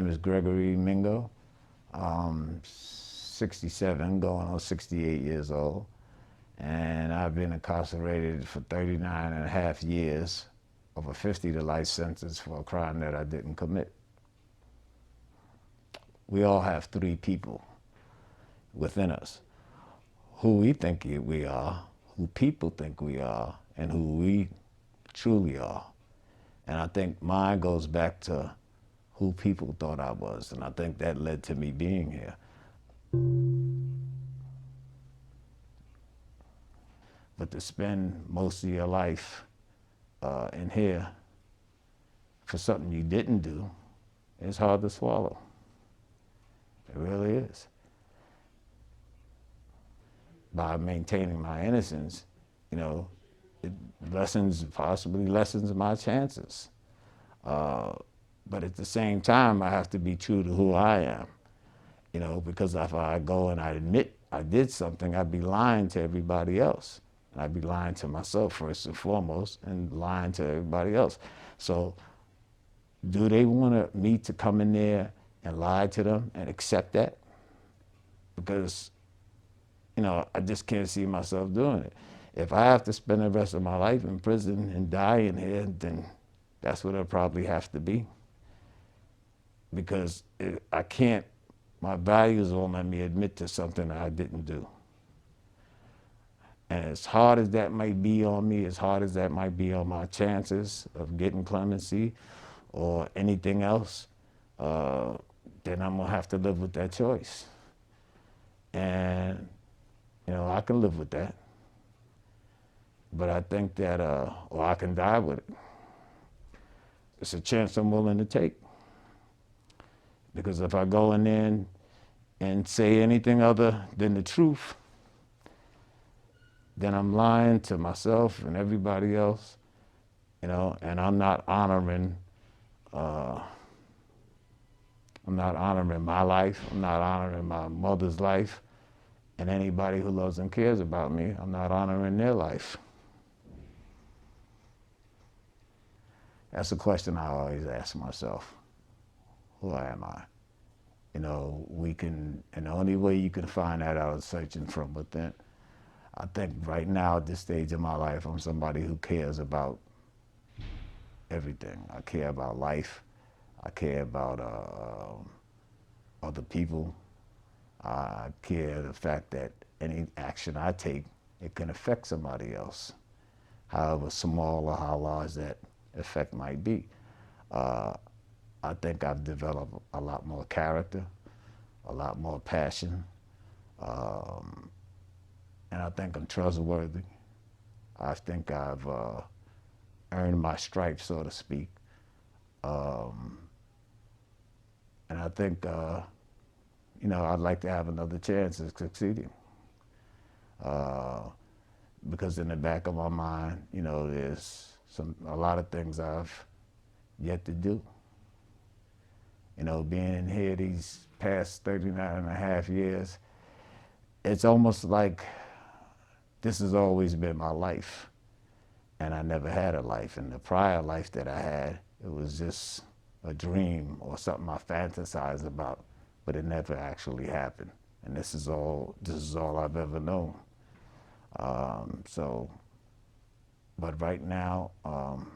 name is Gregory Mingo. 67, going on 68 years old. And I've been incarcerated for 39 and a half years, over 50 to life sentence for a crime that I didn't commit. We all have three people within us: who we think we are, who people think we are, and who we truly are. And I think mine goes back to who people thought I was, and I think that led to me being here. But to spend most of your life in here for something you didn't do, it's hard to swallow. It really is. By maintaining my innocence, you know, it possibly lessens my chances. But at the same time, I have to be true to who I am, you know, because if I go and I admit I did something, I'd be lying to everybody else. And I'd be lying to myself first and foremost, and lying to everybody else. So do they want me to come in there and lie to them and accept that? Because, you know, I just can't see myself doing it. If I have to spend the rest of my life in prison and die in here, then that's what it'll probably have to be. Because I can't, my values won't let me admit to something that I didn't do. And as hard as that might be on me, as hard as that might be on my chances of getting clemency or anything else, then I'm gonna have to live with that choice. And, you know, I can live with that. But I think that, or I can die with it. It's a chance I'm willing to take. Because if I go in there and say anything other than the truth, then I'm lying to myself and everybody else, you know, and I'm not honoring my life, I'm not honoring my mother's life, and anybody who loves and cares about me, I'm not honoring their life. That's a question I always ask myself. Who am I? You know, and the only way you can find that out is searching from within. I think right now at this stage of my life, I'm somebody who cares about everything. I care about life. I care about other people. I care the fact that any action I take, it can affect somebody else, however small or how large that effect might be. I think I've developed a lot more character, a lot more passion, and I think I'm trustworthy. I think I've earned my stripes, so to speak. And I think, you know, I'd like to have another chance at succeeding. Because in the back of my mind, you know, there's a lot of things I've yet to do. You know, being in here these past 39 and a half years, it's almost like this has always been my life. And I never had a life. And the prior life that I had, it was just a dream or something I fantasized about, but it never actually happened. And this is all I've ever known. But right now, I'm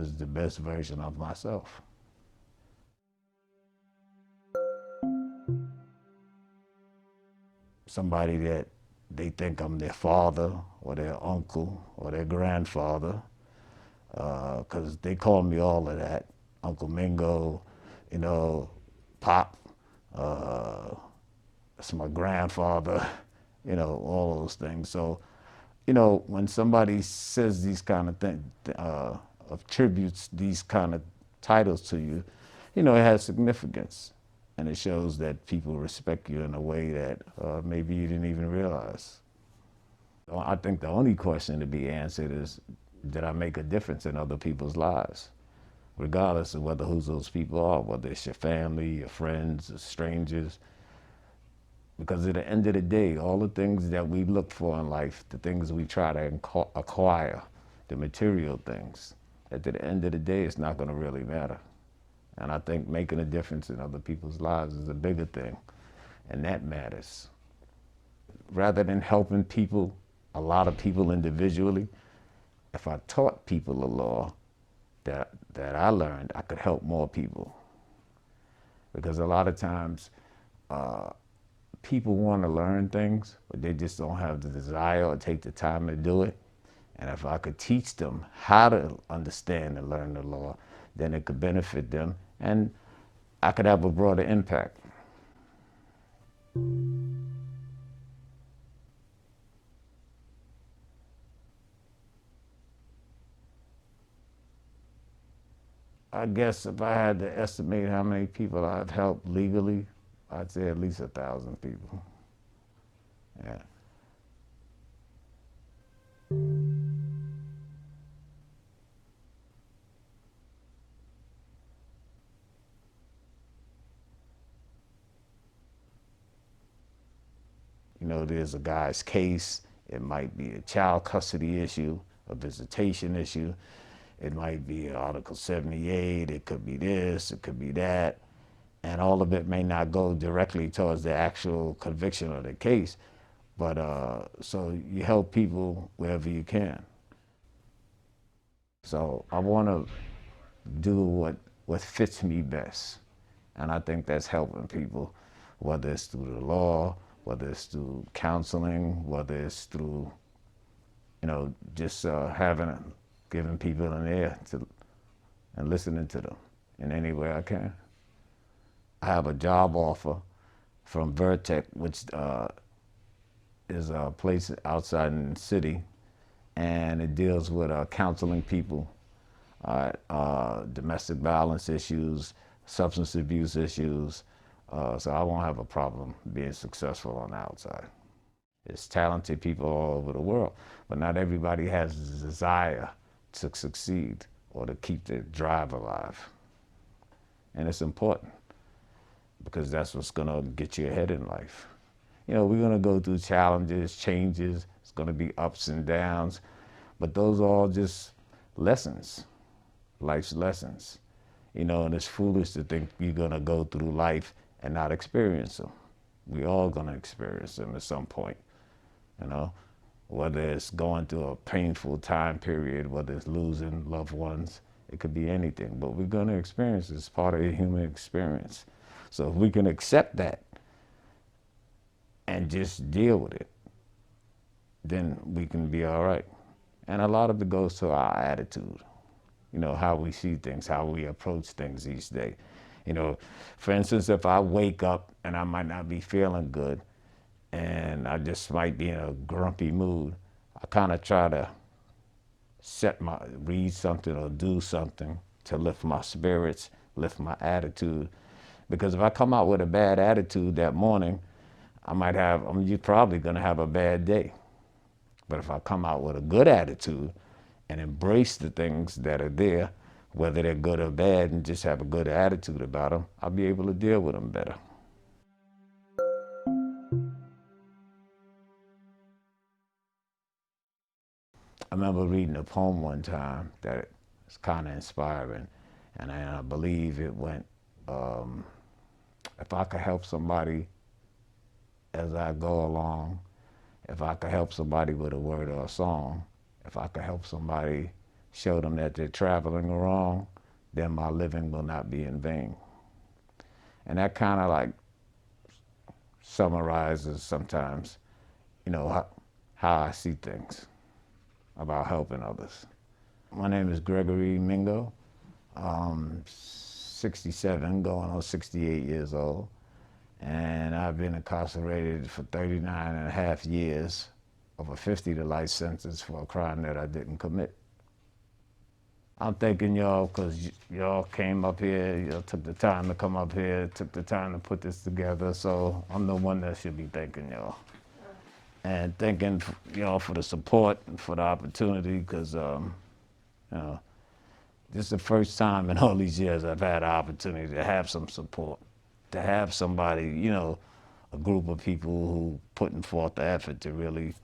as the best version of myself. Somebody that they think I'm their father or their uncle or their grandfather, because they call me all of that. Uncle Mingo, you know, Pop, that's my grandfather, you know, all those things. So, you know, when somebody says these kind of things, attributes these kind of titles to you, you know, it has significance. And it shows that people respect you in a way that maybe you didn't even realize. I think the only question to be answered is, did I make a difference in other people's lives? Regardless of who those people are, whether it's your family, your friends, or strangers. Because at the end of the day, all the things that we look for in life, the things we try to acquire, the material things, at the end of the day, it's not going to really matter. And I think making a difference in other people's lives is a bigger thing, and that matters. Rather than helping people, a lot of people individually, if I taught people the law that I learned, I could help more people. Because a lot of times, people want to learn things, but they just don't have the desire or take the time to do it. And if I could teach them how to understand and learn the law, then it could benefit them, and I could have a broader impact. I guess if I had to estimate how many people I've helped legally, I'd say at least 1,000 people. Yeah. You know, there's a guy's case. It might be a child custody issue, a visitation issue. It might be Article 78. It could be this. It could be that. And all of it may not go directly towards the actual conviction of the case. But so you help people wherever you can. So I want to do what fits me best. And I think that's helping people, whether it's through the law, whether it's through counseling, whether it's through, just giving people an ear to, and listening to them in any way I can. I have a job offer from Vertec, which is a place outside in the city, and it deals with counseling people, domestic violence issues, substance abuse issues, so I won't have a problem being successful on the outside. There's talented people all over the world, but not everybody has the desire to succeed or to keep their drive alive. And it's important, because that's what's gonna get you ahead in life. We're gonna go through challenges, changes, it's gonna be ups and downs, but those are all just lessons, life's lessons. And it's foolish to think you're gonna go through life and not experience them. We all gonna experience them at some point, whether it's going through a painful time period, whether it's losing loved ones, it could be anything, but we're gonna experience it. It's part of the human experience. So if we can accept that and just deal with it, then we can be all right. And a lot of it goes to our attitude, how we see things, how we approach things each day. For instance, if I wake up and I might not be feeling good and I just might be in a grumpy mood, I kind of try to read something or do something to lift my spirits, lift my attitude. Because if I come out with a bad attitude that morning, you're probably gonna have a bad day. But if I come out with a good attitude and embrace the things that are there, whether they're good or bad, and just have a good attitude about them, I'll be able to deal with them better. I remember reading a poem one time that was kind of inspiring, and I believe it went, if I could help somebody as I go along, if I could help somebody with a word or a song, if I could help somebody show them that they're traveling wrong, then my living will not be in vain. And that kind of like summarizes sometimes, how I see things about helping others. My name is Gregory Mingo. 67, going on 68 years old. And I've been incarcerated for 39 and a half years, over 50 to life sentence for a crime that I didn't commit. I'm thanking y'all because y'all came up here, y'all took the time to come up here, took the time to put this together, so I'm the one that should be thanking y'all. And thanking y'all for the support and for the opportunity, because this is the first time in all these years I've had an opportunity to have some support, to have somebody, a group of people who putting forth the effort to really,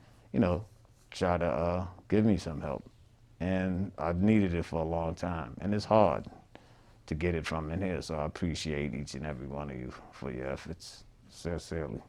try to give me some help. And I've needed it for a long time, and it's hard to get it from in here. So I appreciate each and every one of you for your efforts, sincerely.